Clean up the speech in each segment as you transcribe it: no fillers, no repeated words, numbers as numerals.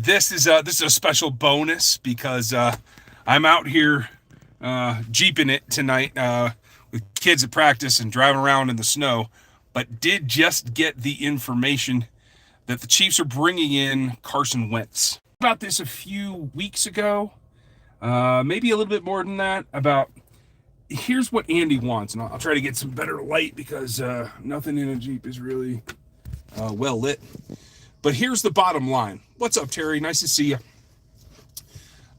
This is a special bonus because I'm out here jeeping it tonight with kids at practice and driving around in the snow, but did just get the information that the Chiefs are bringing in Carson Wentz. About this a few weeks ago, maybe a little bit more than that. About here's what Andy wants, and I'll try to get some better light because nothing in a Jeep is really well lit. But here's the bottom line. What's up, Terry? Nice to see you.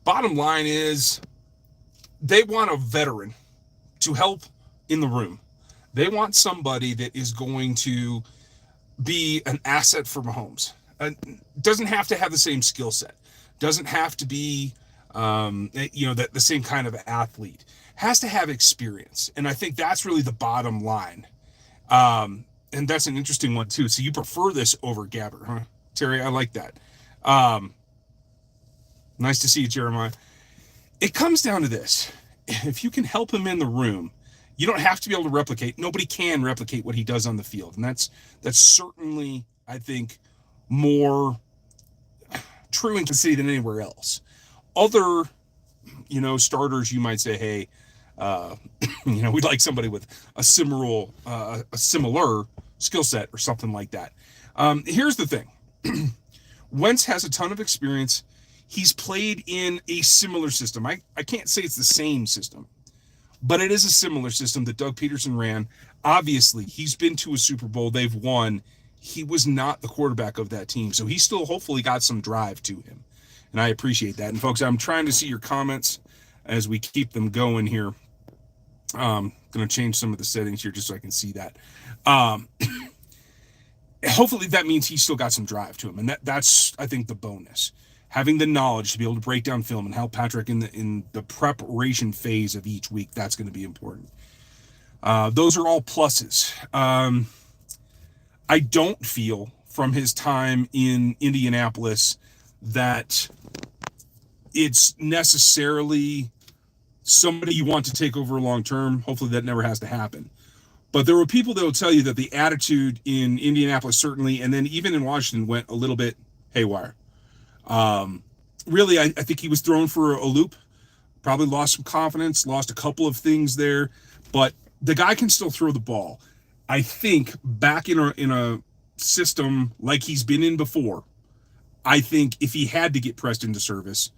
Bottom line is they want a veteran to help in the room. They want somebody that is going to be an asset for Mahomes. Doesn't have to have the same skill set. Doesn't have to be, the same kind of athlete. Has to have experience. And I think that's really the bottom line. And that's an interesting one, too. So you prefer this over Gabbert, huh? Terry, I like that. Nice to see you, Jeremiah. It comes down to this. If you can help him in the room, you don't have to be able to replicate. Nobody can replicate what he does on the field. And that's certainly, I think, more true in Kansas City than anywhere else. Other, starters, you might say, hey, we'd like somebody with a similar skill set or something like that. Here's the thing. Wentz has a ton of experience. He's played in a similar system. I can't say it's the same system, but it is a similar system that Doug Peterson ran. Obviously, he's been to a Super Bowl. They've won. He was not the quarterback of that team, so he still hopefully got some drive to him, and I appreciate that. And, folks, I'm trying to see your comments as we keep them going here. I'm going to change some of the settings here just so I can see that. Hopefully that means he's still got some drive to him, and that's I think the bonus. Having the knowledge to be able to break down film and help Patrick in the preparation phase of each week, that's going to be important. Those are all pluses. I don't feel from his time in Indianapolis that it's necessarily somebody you want to take over long term. Hopefully that never has to happen. But there were people that will tell you that the attitude in Indianapolis certainly, and then even in Washington, went a little bit haywire. Really, I think he was thrown for a loop, probably lost some confidence, lost a couple of things there, but the guy can still throw the ball. I think back in a system like he's been in before, I think if he had to get pressed into service,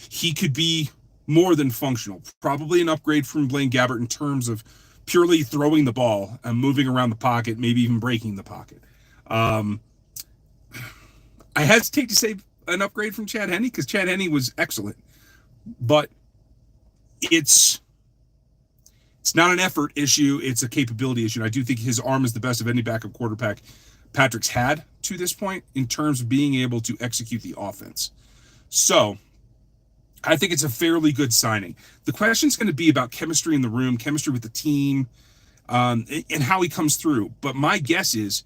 he could be more than functional. Probably an upgrade from Blaine Gabbert in terms of purely throwing the ball and moving around the pocket, maybe even breaking the pocket. I hesitate to say an upgrade from Chad Henne because Chad Henne was excellent, but it's not an effort issue. It's a capability issue. And I do think his arm is the best of any backup quarterback Patrick's had to this point in terms of being able to execute the offense. So I think it's a fairly good signing. The question's going to be about chemistry in the room, chemistry with the team, and how he comes through. But my guess is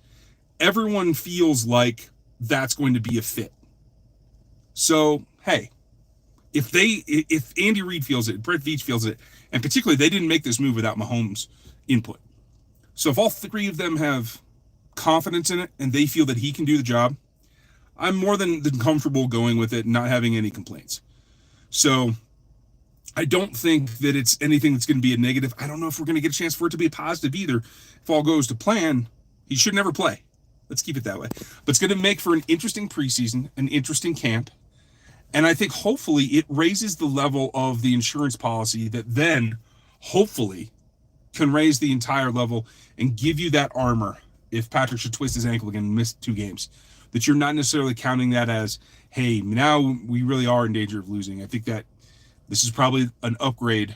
everyone feels like that's going to be a fit. So, hey, if Andy Reid feels it, Brett Veach feels it, and particularly they didn't make this move without Mahomes' input. So if all three of them have confidence in it and they feel that he can do the job, I'm more than comfortable going with it and not having any complaints. So I don't think that it's anything that's going to be a negative. I don't know if we're going to get a chance for it to be a positive either. If all goes to plan, he should never play. Let's keep it that way. But it's going to make for an interesting preseason, an interesting camp. And I think hopefully it raises the level of the insurance policy that then hopefully can raise the entire level and give you that armor if Patrick should twist his ankle again and miss 2 games. That you're not necessarily counting that as, hey, now we really are in danger of losing. I think that this is probably an upgrade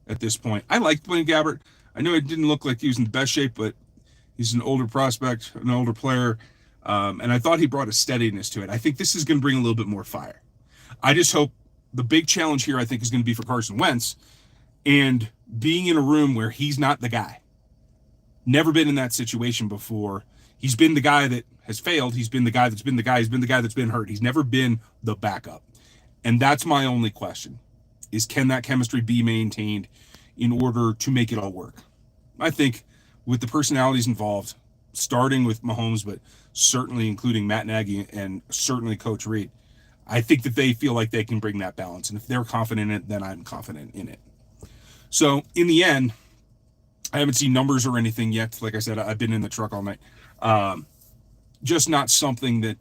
at this point. I liked Blaine Gabbert. I know it didn't look like he was in the best shape, but he's an older prospect, an older player, and I thought he brought a steadiness to it. I think this is going to bring a little bit more fire. I just hope the big challenge here, I think, is going to be for Carson Wentz and being in a room where he's not the guy. Never been in that situation before. He's been the guy that has failed. He's been the guy that's been the guy. He's been the guy that's been hurt. He's never been the backup. And that's my only question, is can that chemistry be maintained in order to make it all work? I think with the personalities involved, starting with Mahomes, but certainly including Matt Nagy and certainly Coach Reid, I think that they feel like they can bring that balance. And if they're confident in it, then I'm confident in it. So in the end, I haven't seen numbers or anything yet. Like I said, I've been in the truck all night. Just not something that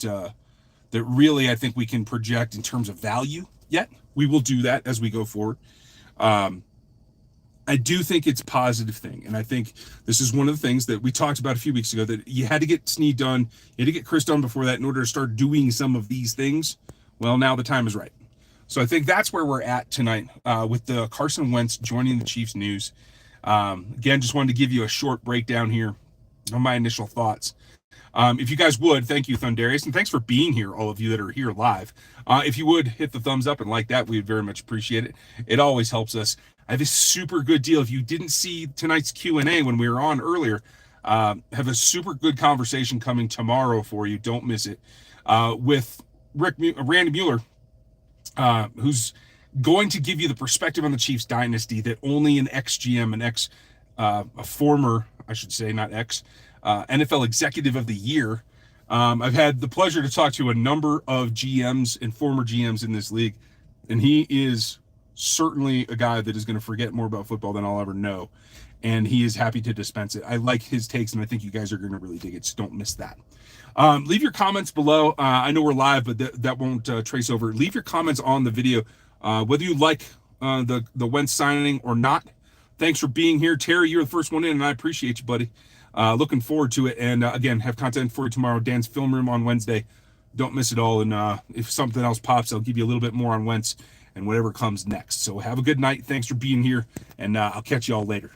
that really I think we can project in terms of value yet. We will do that as we go forward. I do think it's a positive thing. And I think this is one of the things that we talked about a few weeks ago, that you had to get Snead done, you had to get Chris done before that in order to start doing some of these things. Well, now the time is right. So I think that's where we're at tonight with the Carson Wentz joining the Chiefs news. Again, just wanted to give you a short breakdown here on my initial thoughts. If you guys would, thank you, Thundarius, and thanks for being here, all of you that are here live. If you would hit the thumbs up and like that, we would very much appreciate it. It always helps us. I have a super good deal. If you didn't see tonight's Q&A when we were on earlier, have a super good conversation coming tomorrow for you. Don't miss it. With Randy Mueller, who's going to give you the perspective on the Chiefs dynasty that only an ex-GM, a former, I should say, not ex, NFL Executive of the Year. I've had the pleasure to talk to a number of GMs and former GMs in this league, and he is certainly a guy that is going to forget more about football than I'll ever know, and he is happy to dispense it. I like his takes, and I think you guys are going to really dig it, so don't miss that. Leave your comments below. I know we're live, but that won't trace over. Leave your comments on the video, whether you like the Wentz signing or not. Thanks for being here. Terry, you're the first one in, and I appreciate you, buddy. Looking forward to it. And again, have content for you tomorrow. Dan's Film Room on Wednesday. Don't miss it all. And if something else pops, I'll give you a little bit more on Wentz and whatever comes next. So have a good night. Thanks for being here, and I'll catch you all later.